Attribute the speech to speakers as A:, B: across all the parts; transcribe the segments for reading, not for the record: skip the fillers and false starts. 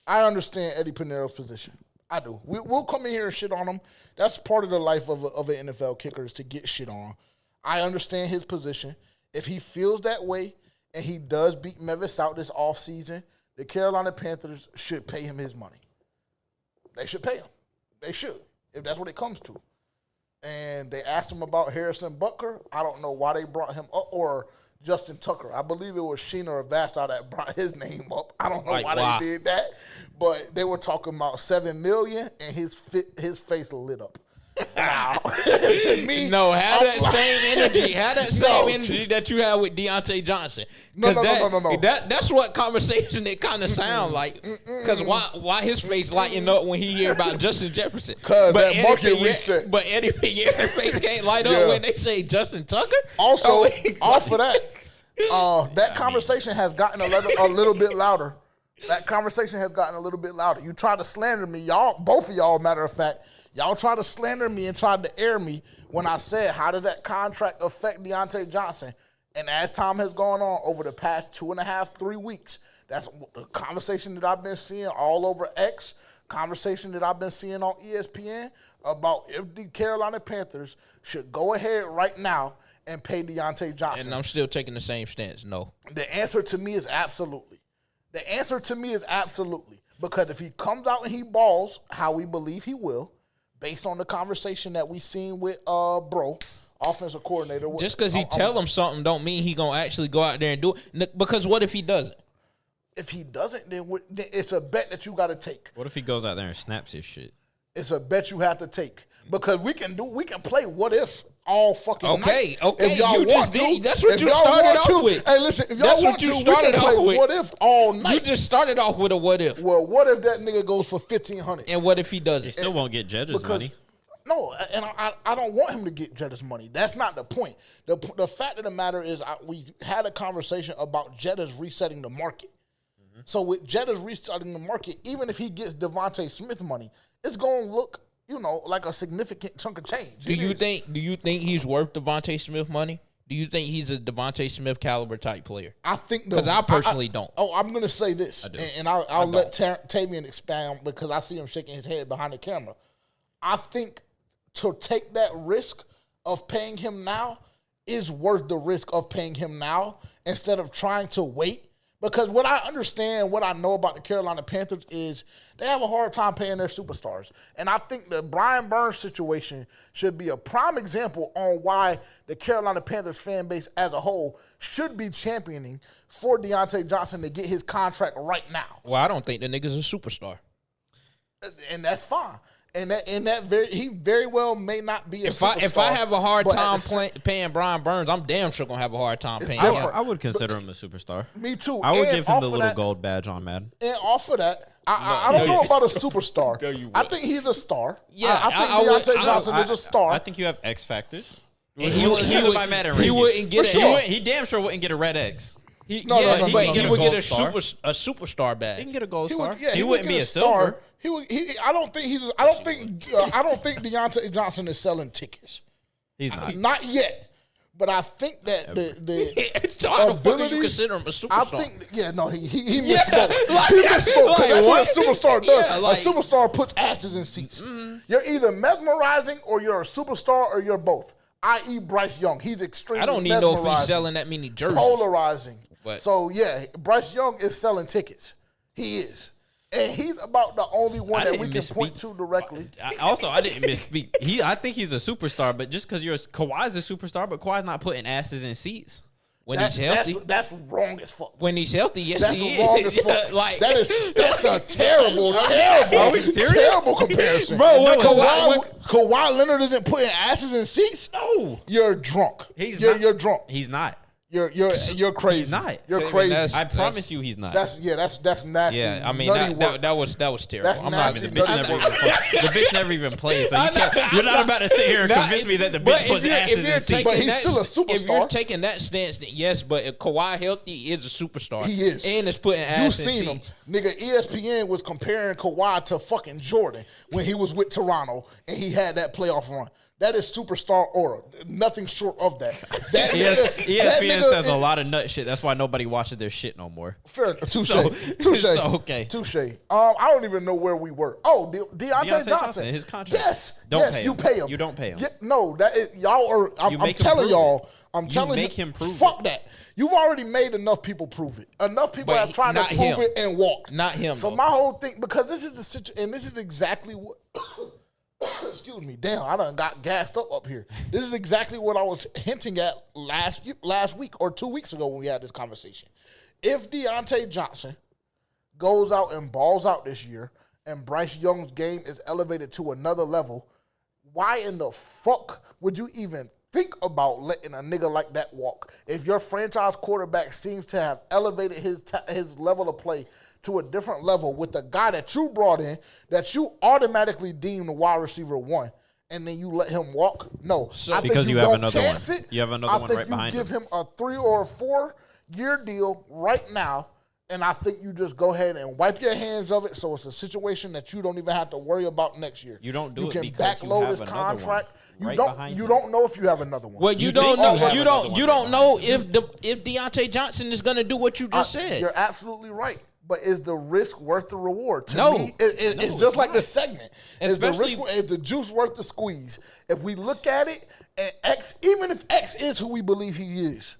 A: I understand Eddie Pinero's position. I do. We'll come in here and shit on him. That's part of the life of an NFL kicker is to get shit on. I understand his position. If he feels that way and he does beat Mevis out this offseason, the Carolina Panthers should pay him his money. They should pay him. They should, if that's what it comes to. And they asked him about Harrison Butker. I don't know why they brought him up, or Justin Tucker. I believe it was Sheena or Vassa that brought his name up. I don't know why they did that, but they were talking about $7 million, and his face lit up. Wow. To me,
B: no, have that same energy. Have that same energy that you have with Diontae Johnson.
A: No.
B: That's what conversation it kind of sound like. Because why his face lighting up when he hear about Justin Jefferson?
A: Because that market reset.
B: But Eddie Pierre's face can't light up when they say Justin Tucker.
A: Also, off of that, that conversation has gotten a little bit louder. That conversation has gotten a little bit louder. You tried to slander me, y'all. Both of y'all, matter of fact. Y'all tried to slander me and tried to air me when I said, how does that contract affect Diontae Johnson? And as time has gone on over the past 2.5, 3 weeks, that's the conversation that I've been seeing all over X, conversation that I've been seeing on ESPN about if the Carolina Panthers should go ahead right now and pay Diontae Johnson.
B: And I'm still taking the same stance, no.
A: The answer to me is absolutely. Because if he comes out and he balls how we believe he will, based on the conversation that we seen with offensive coordinator.
B: Just because he tell him something don't mean he going to actually go out there and do it. Because what if he doesn't?
A: If he doesn't, then it's a bet that you got to take.
C: What if he goes out there and snaps his shit?
A: It's a bet you have to take. Because we can play what if all fucking night.
B: Okay.
A: If y'all want to.
B: That's what you started off with.
A: Hey, listen, if y'all want to, we can play what if all night.
B: You just started off with a what if.
A: Well, what if that nigga goes for $1,500?
B: And what if he doesn't?
C: He still won't get Jeddah's money.
A: No, and I don't want him to get Jeddah's money. That's not the point. The fact of the matter is we had a conversation about Jeddah's resetting the market. Mm-hmm. So with Jeddah's resetting the market, even if he gets Devontae Smith money, it's going to look, like a significant chunk of change. Do you
B: think he's worth Devontae Smith money? Do you think he's a Devontae Smith caliber type player?
A: I think
B: because I personally don't.
A: I'm going to say this, and I'll let Tavian expound because I see him shaking his head behind the camera. I think to take that risk of paying him now is worth the risk of paying him now instead of trying to wait. Because what I understand, what I know about the Carolina Panthers is they have a hard time paying their superstars. And I think the Brian Burns situation should be a prime example on why the Carolina Panthers fan base as a whole should be championing for Diontae Johnson to get his contract right now.
B: Well, I don't think the nigga's a superstar.
A: And that's fine. He very well may not be a superstar.
B: If I have a hard time paying Brian Burns, I'm damn sure going to have a hard time paying him.
C: I would consider him a superstar.
A: Me too.
C: I would give him the little gold badge on Madden.
A: And off of that, I don't know about a superstar. I think he's a star.
B: Yeah,
A: I think Diontae Johnson is a star.
C: I think you have X factors.
B: He wouldn't get
C: He damn sure wouldn't get a red X.
B: He would get a superstar badge.
C: He can get a gold star.
A: He wouldn't be a silver. I don't think Diontae Johnson is selling tickets.
C: He's not.
A: Not yet. But I think that the
B: how the fuck do you consider him a superstar?
A: I think, he misspoke. He misspoke. That's what a superstar does. A superstar puts asses in seats. Mm-hmm. You're either mesmerizing or you're a superstar or you're both. I.e. Bryce Young. He's extremely mesmerizing.
B: I don't need know if he's selling that many jerseys.
A: Polarizing. So, Bryce Young is selling tickets. He is. And he's about the only one that we can point to directly.
C: I didn't misspeak. I think he's a superstar, but just because Kawhi's a superstar, but Kawhi's not putting asses in seats.
B: When he's healthy.
A: That's wrong as fuck.
B: When he's healthy, yes, he is.
A: That's wrong as fuck. That's a terrible comparison. Bro, when Kawhi Leonard isn't putting asses in seats,
C: no.
A: You're drunk. You're drunk.
C: He's not.
A: You're crazy.
C: He's not.
A: You're crazy.
C: I promise you, he's not.
A: That's nasty.
B: Yeah, I mean that was terrible.
A: That's nasty.
C: The bitch never even plays. So you're not about to sit here and convince me that the bitch puts asses in seats.
A: But he's still a superstar.
B: If you're taking that stance, then yes. But if Kawhi healthy is a superstar.
A: He is,
B: and is putting asses in seats.
A: You've seen him, nigga. ESPN was comparing Kawhi to fucking Jordan when he was with Toronto and he had that playoff run. That is superstar aura. Nothing short of that. That
C: ESPN
A: nigga
C: says a lot of nut shit. That's why nobody watches their shit no more.
A: Fair. Touche.
C: So,
A: Touche.
C: so, okay.
A: Touche. I don't even know where we were. Oh, Diontae Johnson.
C: His contract.
A: Yes.
C: Don't
A: yes,
C: pay
A: you
C: him.
A: pay him.
C: You don't pay him.
A: Yeah, no, that is, y'all are. I'm telling y'all. I'm telling
C: make him prove
A: fuck
C: it.
A: that. You've already made enough people prove it. Enough people
B: But
A: have tried to
B: not
A: prove
B: him.
A: it and walked.
B: Not him,
A: So
B: though.
A: my whole thing, because this is the situation, and this is exactly what. Excuse me, damn, I done got gassed up here. This is exactly what I was hinting at last week or 2 weeks ago when we had this conversation. If Diontae Johnson goes out and balls out this year and Bryce Young's game is elevated to another level, why in the fuck would you even think about letting a nigga like that walk? If your franchise quarterback seems to have elevated his level of play to a different level with the guy that you brought in, that you automatically deemed the wide receiver one, and then you let him walk? No. I think
C: because you have
A: don't
C: another
A: chance
C: one.
A: it.
C: You have another
A: I
C: one
A: think
C: right
A: you
C: behind
A: give
C: him.
A: him a 3 or a 4 year deal right now, and I think you just go ahead and wipe your hands of it, so it's a situation that you don't even have to worry about next year.
C: You don't do
A: you
C: it
A: can
C: because you
A: backload
C: have
A: his
C: another
A: contract.
C: one
A: You
C: right
A: don't.
C: behind
A: You
C: him.
A: don't know if you have another one.
B: Well, you
C: You
B: don't
C: think
B: know.
C: you have
B: You
C: another
B: don't.
C: one
B: You
C: right
B: don't know if Diontae Johnson is going to do what you just said.
A: You're absolutely right. But is the risk worth the reward? To
B: No.
A: me, it's
C: it's
A: just like
C: not.
A: the segment. Is the
C: Especially-
A: risk, is the juice worth the squeeze? If we look at it, and X, even if X is who we believe he is,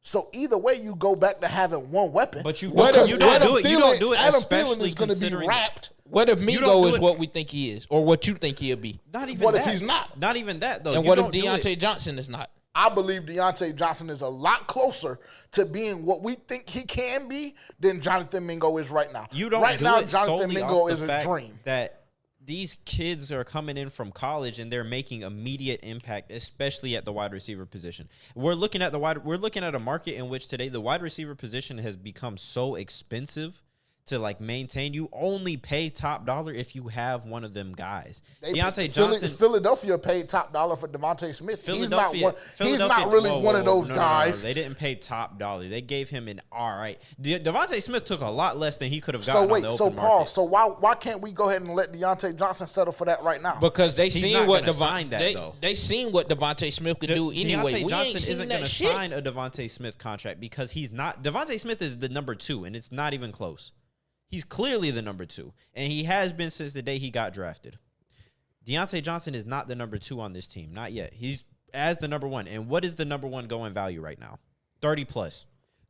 A: so either way, you go back to having one weapon.
C: But you
A: Because
C: don't do it.
A: Adam
C: You don't do it,
A: Adam Thielen
C: especially
A: is going to be
C: considering-
A: wrapped.
B: What if
C: don't
B: Migo
C: do
B: is
C: it-
B: what we think he is, or what you think he'll be?
C: Not even
A: What
C: that.
A: if he's not?
C: Not even that though.
B: And
C: You
B: what if
C: don't do it.
B: Diontae Johnson is not?
A: I believe Diontae Johnson is a lot closer to being what we think he can be than Jonathan Mingo is right now.
C: You don't
A: right
C: do
A: now,
C: it
A: Jonathan
C: solely
A: Mingo
C: off the
A: is a
C: fact
A: dream.
C: that these kids are coming in from college and they're making immediate impact, especially at the wide receiver position. We're looking at a market in which today the wide receiver position has become so expensive to like maintain. You only pay top dollar if you have one of them guys. Diontae Johnson.
A: Philadelphia paid top dollar for Devontae Smith.
C: Philadelphia,
A: He's not really one of those
C: no,
A: guys.
C: They didn't pay top dollar. They gave him an all right. Devontae Smith took a lot less than he could have gotten.
A: So wait,
C: on the
A: so
C: open
A: Paul,
C: market.
A: so why can't we go ahead and let Diontae Johnson settle for that right now?
B: Because they
C: He's
B: seen
C: not
B: what
C: gonna sign that, though.
B: they seen what Devontae Smith could do anyway.
C: Diontae
B: We
C: Johnson
B: ain't seen
C: isn't
B: that
C: going to
B: shit.
C: sign a Devontae Smith contract because he's not. Devontae Smith is the number 2, and it's not even close. He's clearly the number 2, and he has been since the day he got drafted. Diontae Johnson is not the number 2 on this team, not yet. He's as the number 1, and what is the number 1 going value right now? 30 plus.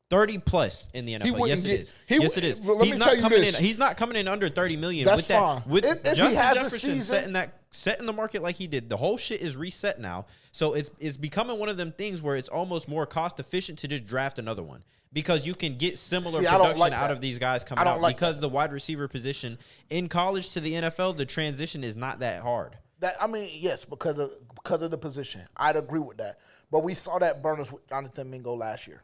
C: 30 plus in the NFL. Yes, it is. Yes, it is.
A: Well, let
C: He's
A: me
C: not
A: tell you
C: coming
A: this.
C: in. He's not coming in under 30 million.
A: That's
C: with that,
A: fine.
C: With
A: If he
C: Justin
A: has a
C: Jefferson
A: season-
C: setting the market like he did, the whole shit is reset now. So it's becoming one of them things where it's almost more cost efficient to just draft another one because you can get similar
A: See, I don't
C: production
A: like
C: out
A: that.
C: of these guys coming
A: I don't
C: out
A: like
C: because
A: that.
C: the wide receiver position in college to the NFL, the transition is not that hard.
A: Yes, because of the position. I'd agree with that. But we saw that burn us with Jonathan Mingo last year.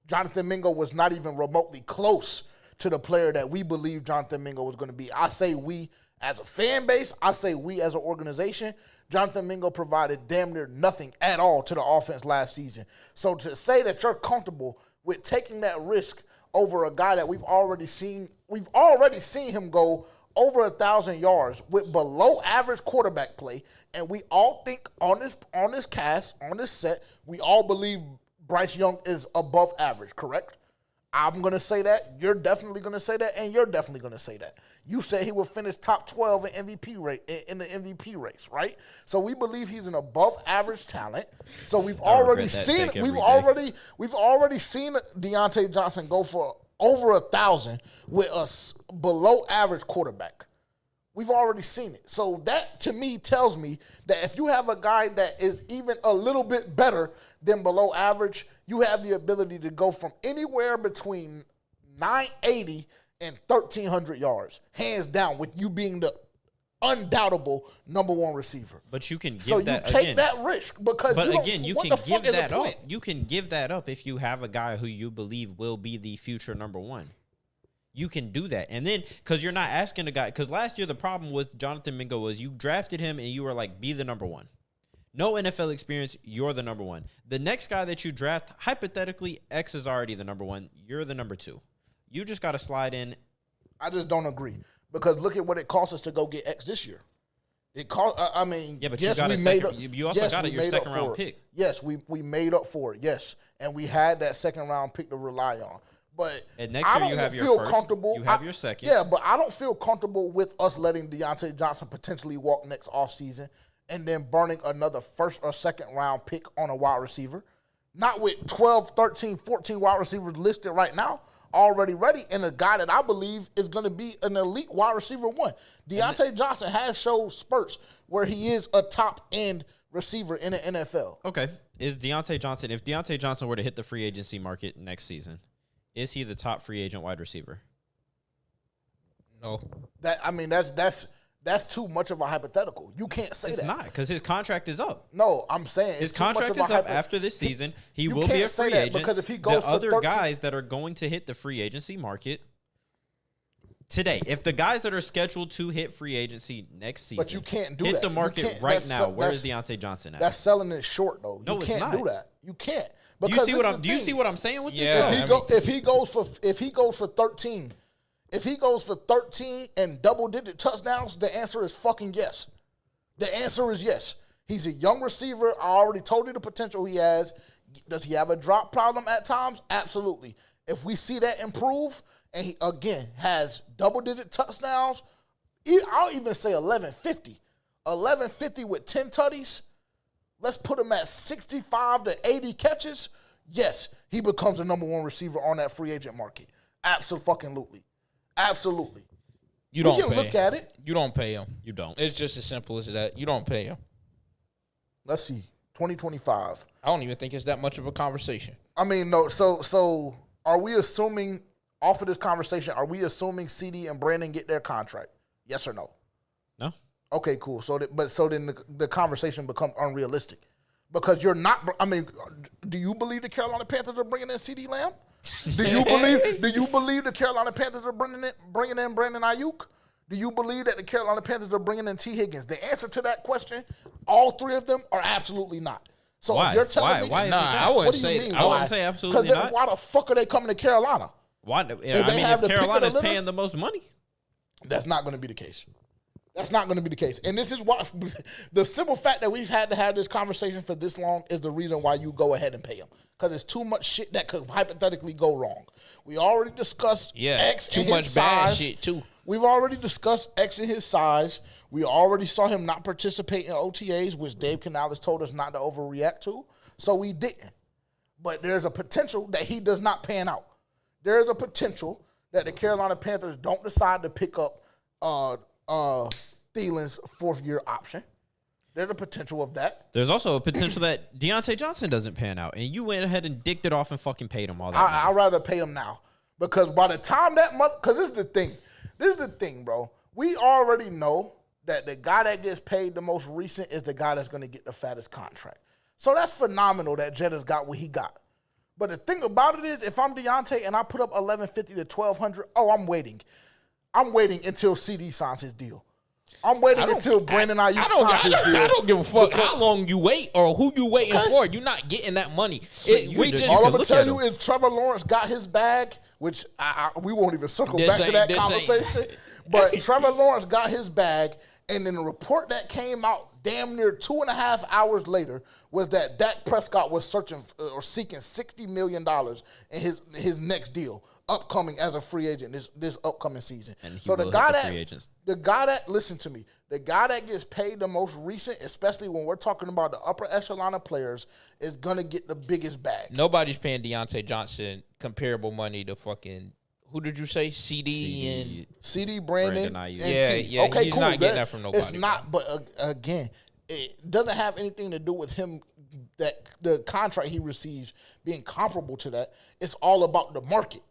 A: Jonathan Mingo was not even remotely close to the player that we believe Jonathan Mingo was going to be. I say we as a fan base, I say we as an organization, Jonathan Mingo provided damn near nothing at all to the offense last season. So to say that you're comfortable with taking that risk over a guy that we've already seen him go over 1,000 yards with below average quarterback play, and we all think on this cast, on this set, we all believe Bryce Young is above average, correct? I'm going to say that. You're definitely going to say that, and you're definitely going to say that. You said he will finish top 12 in the MVP race, right? So we believe he's an above average talent. So we've already seen Diontae Johnson go for over 1,000 with a below average quarterback. We've already seen it. So that, to me, tells me that if you have a guy that is even a little bit better than below average, you have the ability to go from anywhere between 980 and 1,300 yards, hands down, with you being the undoubtable number 1 receiver.
C: But you can give
A: So you
C: that
A: take
C: again.
A: that risk because
C: But
A: you don't,
C: again, you
A: what
C: can
A: the fuck
C: give
A: is the
C: that up.
A: point?
C: You can give that up if you have a guy who you believe will be the future number 1. You can do that. And then, because you're not asking a guy, because last year the problem with Jonathan Mingo was you drafted him and you were like, be the number 1. No NFL experience, you're the number 1. The next guy that you draft, hypothetically, X is already the number 1. You're the number 2. You just got to slide in.
A: I just don't agree because look at what it cost us to go get X this year. It cost. I mean,
C: Yeah, but
A: yes,
C: you got
A: we
C: a
A: made
C: second.
A: up.
C: You also
A: yes,
C: got
A: we
C: your
A: made up
C: second
A: for
C: round
A: it.
C: pick.
A: Yes, we made up for it. Yes, and we had that second round pick to rely on. But
C: And next
A: I
C: year
A: don't
C: you have
A: feel
C: your first.
A: comfortable.
C: You have your second.
A: Yeah, but I don't feel comfortable with us letting Diontae Johnson potentially walk next offseason and then burning another first or second round pick on a wide receiver. Not with 12, 13, 14 wide receivers listed right now, already ready, and a guy that I believe is going to be an elite wide receiver one. Diontae Johnson has showed spurts where he is a top-end receiver in the NFL.
C: Okay. Is Diontae Johnson, if Diontae Johnson were to hit the free agency market next season, is he the top free agent wide receiver?
B: No.
A: That's too much of a hypothetical. You can't say
C: It's
A: that.
C: not, because his contract is up.
A: No, I'm saying
C: His
A: it's too much
C: contract
A: of a
C: is up
A: hypo-
C: after this season. He
A: You
C: will be a
A: can't say
C: free
A: that
C: agent.
A: because if he goes
C: the
A: for
C: other
A: 13
C: guys that are going to hit the free agency market today, if the guys that are scheduled to hit free agency next season,
A: But you can't do
C: hit
A: that.
C: the
A: You
C: market
A: can't-
C: right
A: that's
C: now,
A: so-
C: where is
A: that's-
C: Diontae Johnson at?
A: That's selling it short, though.
C: No,
A: You
C: it's
A: can't
C: not.
A: do that. You can't.
C: Do you
A: Because
C: see
A: this
C: what
A: is
C: I'm?
A: the
C: Do you
A: thing.
C: see what I'm saying with
B: Yeah.
C: this?
A: If he goes for 13, if he goes for 13 and double-digit touchdowns, the answer is fucking yes. The answer is yes. He's a young receiver. I already told you the potential he has. Does he have a drop problem at times? Absolutely. If we see that improve, and he, again, has double-digit touchdowns, I'll even say 1150. 1150 with 10 tutties. Let's put him at 65 to 80 catches. Yes, he becomes the number one receiver on that free agent market. Absolutely. Absolutely.
B: You
A: We
B: don't
A: can
B: pay.
A: look at it.
B: You don't pay him.
C: You don't.
B: It's just as simple as that. You don't pay him.
A: Let's see. 2025.
B: I don't even think it's that much of a conversation.
A: I mean, no. So are we assuming, off of this conversation, are we assuming CD and Brandon get their contract? Yes or no?
C: No.
A: Okay, cool. So then the conversation becomes unrealistic because you're not. I mean, do you believe the Carolina Panthers are bringing in CD Lamb? Do you believe the Carolina Panthers are bringing in Brandon Ayuk? Do you believe that the Carolina Panthers are bringing in T. Higgins? The answer to that question, all three of them are absolutely not. So
C: Why?
A: if you're telling me,
C: Why is it
B: Nah,
C: that?
B: I wouldn't
A: what do you
B: say.
A: mean?
C: I wouldn't
A: Why?
C: say absolutely
A: Because
C: not.
A: why the fuck are they coming to Carolina?
C: Why?
A: they have the
C: if
A: pick of
C: Carolina's
A: the litter-
C: paying the most money,
A: That's not going to be the case. That's not going to be the case. And this is why the simple fact that we've had to have this conversation for this long is the reason why you go ahead and pay him. Because it's too much shit that could hypothetically go wrong. We already discussed X
B: too
A: and
B: much
A: his
B: bad
A: size.
B: shit too.
A: We've already discussed X and his size. We already saw him not participate in OTAs, which Dave Canales told us not to overreact to. So we didn't. But there's a potential that he does not pan out. There is a potential that the Carolina Panthers don't decide to pick up Thielen's fourth-year option. There's a potential of that.
C: there's also a potential that Diontae Johnson doesn't pan out, and you went ahead and dicked it off and fucking paid him all that. money.
A: I'd rather pay him now. Because by the time that month, because this is the thing. This is the thing, bro. We already know that the guy that gets paid the most recent is the guy that's going to get the fattest contract. So that's phenomenal that Jetta's got what he got. But the thing about it is, if I'm Diontae and I put up 1150 to 1200, I'm waiting. I'm waiting until CD signs his deal. I'm waiting until Brandon Ayuk signs his deal.
B: I don't give a fuck how long you wait or who you waiting for. You're not getting that money.
A: All I'm
C: can
A: gonna
C: look
A: tell
C: at
A: you
C: him.
A: is Trevor Lawrence got his bag, which we won't even circle
B: This
A: back to
B: ain't-
A: that
B: this ain't-
A: conversation. But Trevor Lawrence got his bag, and then the report that came out damn near 2.5 hours later was that Dak Prescott was seeking $60 million in his next deal, upcoming as a free agent this upcoming season.
C: And he
A: so
C: will
A: the guy
C: hit the
A: that
C: free agents.
A: the guy that listen to me, the guy that gets paid the most recent, especially when we're talking about the upper echelon of players, is gonna get the biggest bag.
B: Nobody's paying Diontae Johnson comparable money to fucking. Who did you say? CD and
A: CD, Brandon,
C: Brandon Ayuk.
A: and
B: Yeah,
A: T.
B: yeah,
A: Okay,
B: he's
A: cool.
B: not getting that from nobody,
A: It's not, but again, it doesn't have anything to do with him, that the contract he receives being comparable to that. It's all about the market.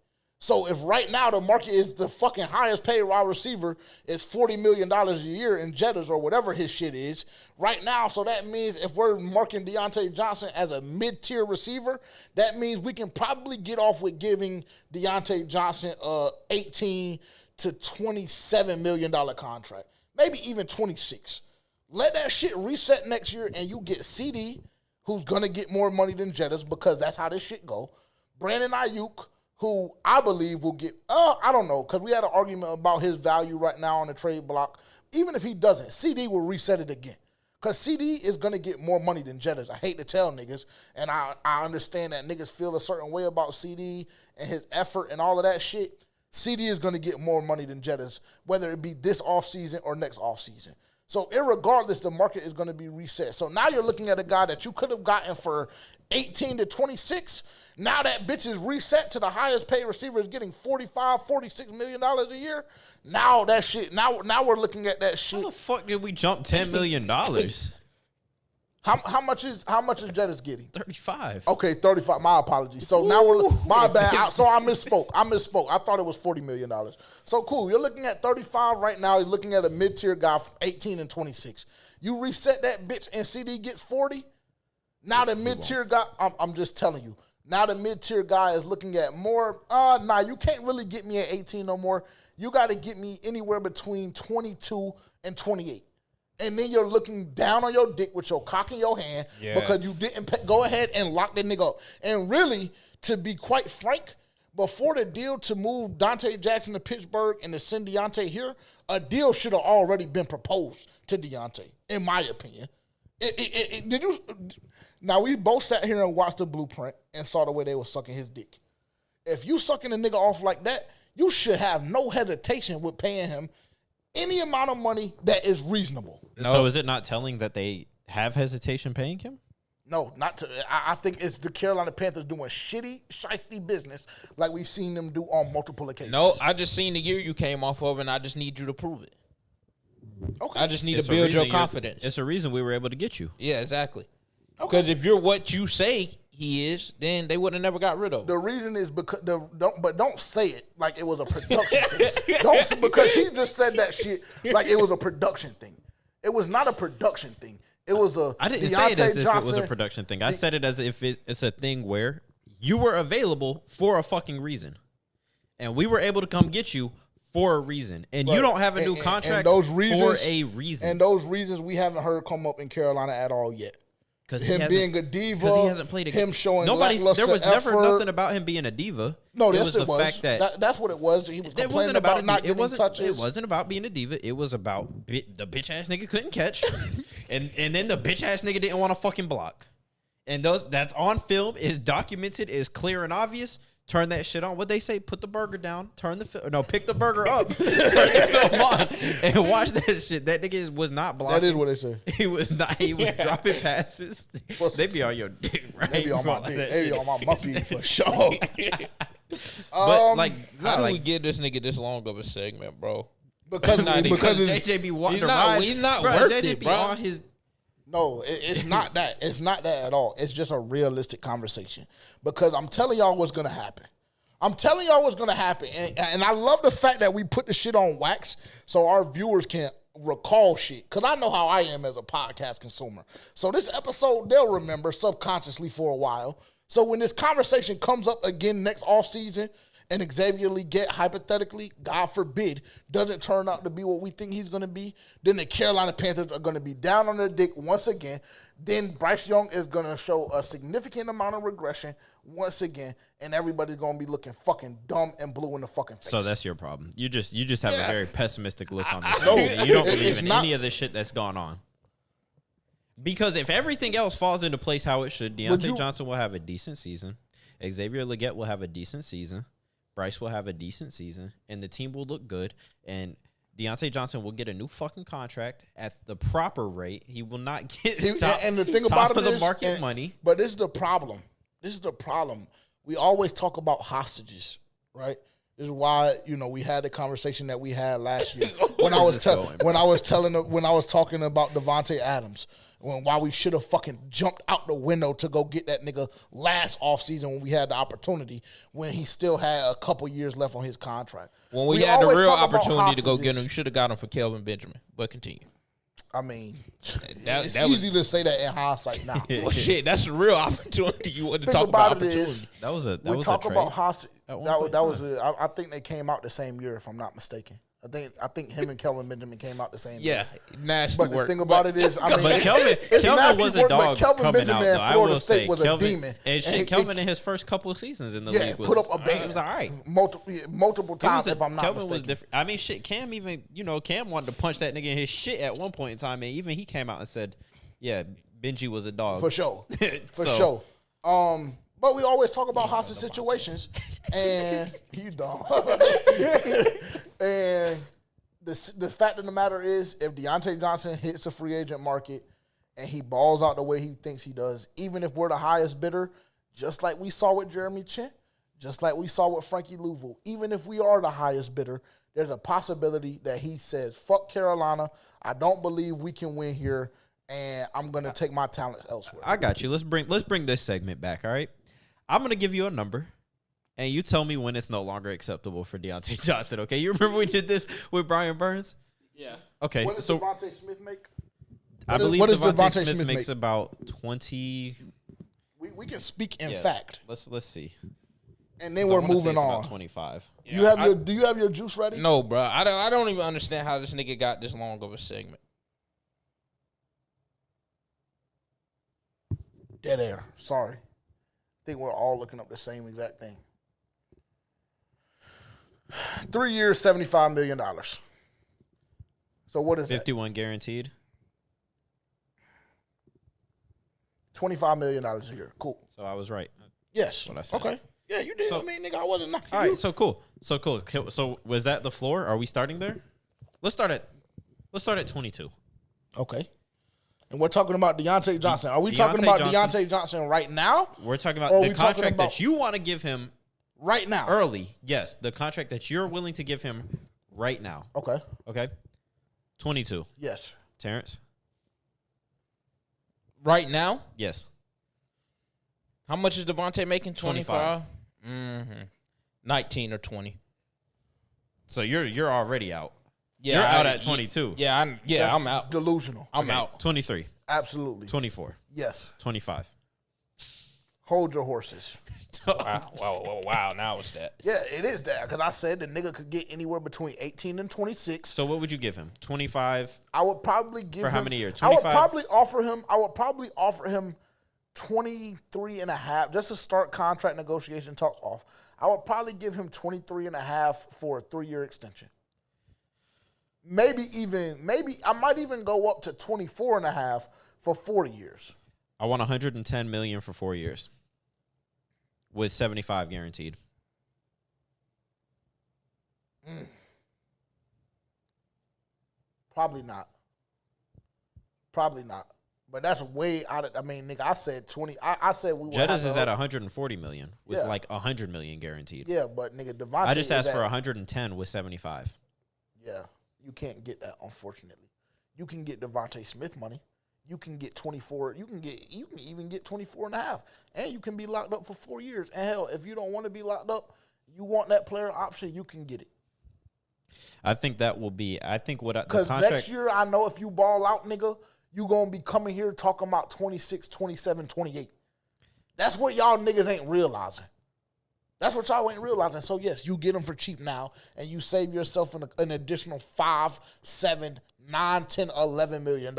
A: So if right now the market is the fucking highest paid wide receiver is $40 million a year in Jettas or whatever his shit is right now, so that means if we're marking Diontae Johnson as a mid-tier receiver, that means we can probably get off with giving Diontae Johnson a $18 to $27 million contract, maybe even 26. Let that shit reset next year and you get CD, who's going to get more money than Jettas because that's how this shit go. Brandon Ayuk, who I believe will get, I don't know, because we had an argument about his value right now on the trade block. Even if he doesn't, CD will reset it again. Because CD is going to get more money than Jettas. I hate to tell niggas, and I understand that niggas feel a certain way about CD and his effort and all of that shit. CD is going to get more money than Jettas, whether it be this offseason or next offseason. So irregardless, the market is going to be reset. So now you're looking at a guy that you could have gotten for 18 to 26. Now that bitch is reset to the highest paid receiver is getting $45, $46 million a year. Now that shit, now we're looking at that shit.
C: How the fuck did we jump $10 million?
A: How much is Jettas getting?
C: 35.
A: Okay, 35. My apologies. So now my bad. I misspoke. I thought it was $40 million. So cool. You're looking at 35 right now. You're looking at a mid-tier guy from 18 and 26. You reset that bitch and CD gets 40. Now the mid-tier guy, I'm just telling you. Now the mid-tier guy is looking at more. You can't really get me at 18 no more. You got to get me anywhere between 22 and 28. And then you're looking down on your dick with your cock in your hand because you didn't go ahead and lock that nigga up. And really, to be quite frank, before the deal to move Diontae Jackson to Pittsburgh and to send Diontae here, a deal should have already been proposed to Diontae, in my opinion. Did you? Now, we both sat here and watched the blueprint and saw the way they were sucking his dick. If you sucking a nigga off like that, you should have no hesitation with paying him any amount of money that is reasonable.
C: No. So is it not telling that they have hesitation paying him?
A: No, not to. I think it's the Carolina Panthers doing shitty, shiesty business like we've seen them do on multiple occasions.
B: No, I just seen the year you came off of, and I just need you to prove it.
A: Okay.
B: I just need to build your confidence.
C: It's a reason we were able to get you.
B: Yeah, exactly. Because if you're what you say he is, then they would have never got rid of him.
A: The reason is because don't say it like it was a production thing. Don't, because he just said that shit like it was a production thing. It was not a production thing. It was a.
C: I didn't say it as if it was a production thing. I said it as if it's a thing where you were available for a fucking reason, and we were able to come get you for a reason, and you don't have a new contract for a reason.
A: And those reasons we haven't heard come up in Carolina at all yet.
C: Because
A: him being a diva,
C: because he hasn't played a
A: him showing
C: there was never
A: effort.
C: nothing about him being a diva.
A: No,
C: it was the
A: was.
C: fact that's
A: what it was. He was complaining about not getting touches.
C: It wasn't about being a diva. It was about the bitch ass nigga couldn't catch, and then the bitch ass nigga didn't want to fucking block. And that's on film, is documented, is clear and obvious. Turn that shit on. What they say? Put the burger down. Pick the burger up. Turn the film on and watch that shit. That nigga was not blocking.
A: That is what they say.
C: He was not. He was dropping passes. They be on your dick, right?
A: They be on my dick. They be on my muffy for sure.
B: But how do we give this nigga this long of a segment, bro?
C: Because JJ be wanting to ride.
B: He's not worth it, bro.
C: On his.
A: No, it's not that. It's not that at all. It's just a realistic conversation. Because I'm telling y'all what's going to happen. And I love the fact that we put the shit on wax so our viewers can recall shit. Because I know how I am as a podcast consumer. So this episode, they'll remember subconsciously for a while. So when this conversation comes up again next offseason, and Xavier Legette, hypothetically, God forbid, doesn't turn out to be what we think he's going to be, then the Carolina Panthers are going to be down on their dick once again. Then Bryce Young is going to show a significant amount of regression once again, and everybody's going to be looking fucking dumb and blue in the fucking face.
C: So that's your problem. You just have a very pessimistic look on this. No, you don't believe in any of the shit that's gone on. Because if everything else falls into place how it should, Diontae Johnson will have a decent season. Xavier Legette will have a decent season. Bryce will have a decent season, and the team will look good, and Diontae Johnson will get a new fucking contract at the proper rate. He will not get
A: and the thing
C: top
A: about
C: of the market money.
A: But this is the problem. We always talk about hostages, right? This is why we had the conversation that we had last year when I was talking about Devontae Adams. Why we should have fucking jumped out the window to go get that nigga last offseason when we had the opportunity, when he still had a couple years left on his contract.
B: When we had the real opportunity to go get him, you should have got him for Kelvin Benjamin. But continue.
A: I mean, it's easy to say that in hindsight now.
B: Well, shit, that's the real opportunity. You want to talk about opportunity.
C: That was a
A: we talk
C: trade
A: about hostage. I think they came out the same year, if I'm not mistaken. I think him and Kelvin Benjamin came out the same.
B: Yeah, nasty
A: But
B: work.
A: the thing about it is, I mean,
C: But Kelvin was a dog coming out, though. I will say, Kelvin, and shit, Kelvin in his first couple of seasons in the league
A: put up a
C: bang. It was all right.
A: Multiple times, if I'm not
C: Kelvin
A: mistaken.
C: was different. I mean, shit, Cam even, Cam wanted to punch that nigga in his shit at one point in time, and even he came out and said, yeah, Benji was a dog.
A: For sure. For sure. But we always talk about hostage situations, and you don't. And the fact of the matter is, if Diontae Johnson hits the free agent market and he balls out the way he thinks he does, even if we're the highest bidder, just like we saw with Jeremy Chin, just like we saw with Frankie Louisville, even if we are the highest bidder, there's a possibility that he says, fuck Carolina, I don't believe we can win here, and I'm going to take my talents elsewhere.
C: I got you. Let's bring this segment back, all right? I'm going to give you a number, and you tell me when it's no longer acceptable for Diontae Johnson, okay? You remember we did this with Brian Burns?
B: Yeah.
C: Okay.
A: What does Devontae Smith make?
C: I believe Devontae Smith makes about 20.
A: We can speak in fact.
C: Let's see.
A: And then we're moving on.
C: About 25.
B: Yeah,
A: do you have your juice ready?
B: No, bro. I don't even understand how this nigga got this long of a segment.
A: Dead air. Sorry. I think we're all looking up the same exact thing. 3 years, $75 million. So what is
C: 51 guaranteed.
A: $25 million a year. Cool.
C: So I was right.
A: Yes.
C: What I said.
A: Okay. Yeah, you did.
C: So,
A: I mean, nigga, I wasn't knocking
C: all
A: you.
C: right, so cool. So was that the floor? Are we starting there? Let's start at 22.
A: Okay. And we're talking about Diontae Johnson. Are we talking about
C: Johnson.
A: Diontae Johnson right now?
C: We're talking about the contract
A: about
C: that you want to give him
A: right now.
C: early. Yes, the contract that you're willing to give him right now.
A: Okay.
C: Okay. 22.
A: Yes.
C: Terrence?
B: Right now?
C: Yes.
B: How much is Devontae making?
C: 25.
B: 25? 19 or 20.
C: So you're already out.
B: Yeah,
C: you're out at 22.
B: Yeah, I'm out.
A: Delusional.
B: I'm out.
C: 23.
A: Absolutely.
C: 24.
A: Yes.
C: 25.
A: Hold your horses.
B: Wow. Now it's that.
A: Yeah, it is that, because I said the nigga could get anywhere between 18 and 26.
C: So what would you give him? 25?
A: I would probably give him.
C: For how many years?
A: 25?
C: 25?
A: I would probably offer him 23 and a half, just to start contract negotiation talks off. I would probably give him 23 and a half for a 3-year extension. Maybe I might even go up to 24 and a half for 4 years.
C: I want 110 million for 4 years. With 75 guaranteed.
A: Probably not. But that's way out of, I mean, nigga, I said 20. I said we would
C: Jettas is at 140 million with like 100 million guaranteed.
A: Yeah, but nigga, Devontae
C: I just asked for
A: at,
C: 110 with 75.
A: Yeah, you can't get that, unfortunately. You can get Devontae Smith money. You can get 24. You can even get 24 and a half. And you can be locked up for 4 years. And hell, if you don't want to be locked up, you want that player option, you can get it.
C: I think that will be, the
A: Because
C: contract.
A: next year, I know if you ball out, nigga, you going to be coming here talking about 26, 27, 28. That's what y'all niggas ain't realizing. That's what y'all ain't realizing. So, yes, you get them for cheap now, and you save yourself an additional 5, 7, 9, 10, $11 million,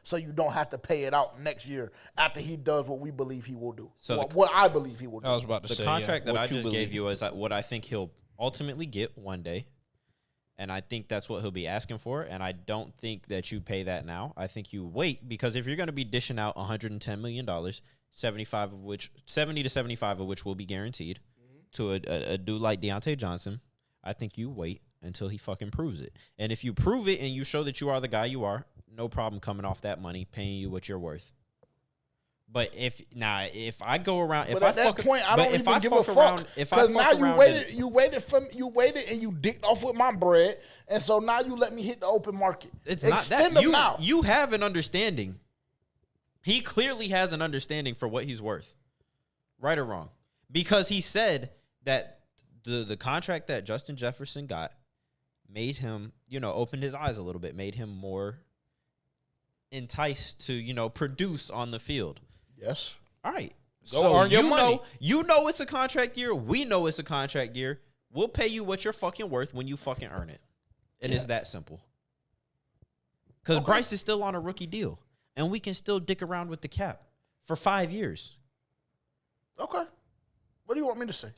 A: so you don't have to pay it out next year after he does what we believe he will do.
C: So
A: what I believe he will do.
B: I was about to say,
C: the contract that I just gave
B: believe.
C: you is what I think he'll ultimately get one day. And I think that's what he'll be asking for. And I don't think that you pay that now. I think you wait, because if you're going to be dishing out $110 million, 70 to 75 of which will be guaranteed to a dude like Diontae Johnson, I think you wait until he fucking proves it. And if you prove it and you show that you are the guy you are, no problem coming off that money, paying you what you're worth. But if I go around,
A: but at that point, I don't even give a fuck. Because now you waited and you dicked off with my bread, and so now you let me hit the open market.
C: It's
A: Extend
C: not that
A: them now.
C: You have an understanding. He clearly has an understanding for what he's worth, right or wrong, because he said that the contract that Justin Jefferson got made him, opened his eyes a little bit, made him more enticed to, produce on the field.
A: Yes.
C: All right.
B: Go earn your money.
C: You know it's a contract year. We know it's a contract year. We'll pay you what you're fucking worth when you fucking earn it. And it's that simple. Because Bryce is still on a rookie deal, and we can still dick around with the cap for 5 years.
A: Okay. What do you want me to say?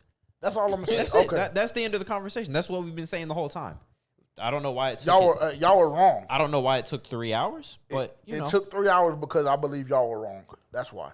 A: That's all I'm gonna say.
C: That's it. That's the end of the conversation. That's what we've been saying the whole time. I don't know why it took
A: y'all were wrong.
C: I don't know why it took 3 hours, but
A: it took 3 hours because I believe y'all were wrong. That's why.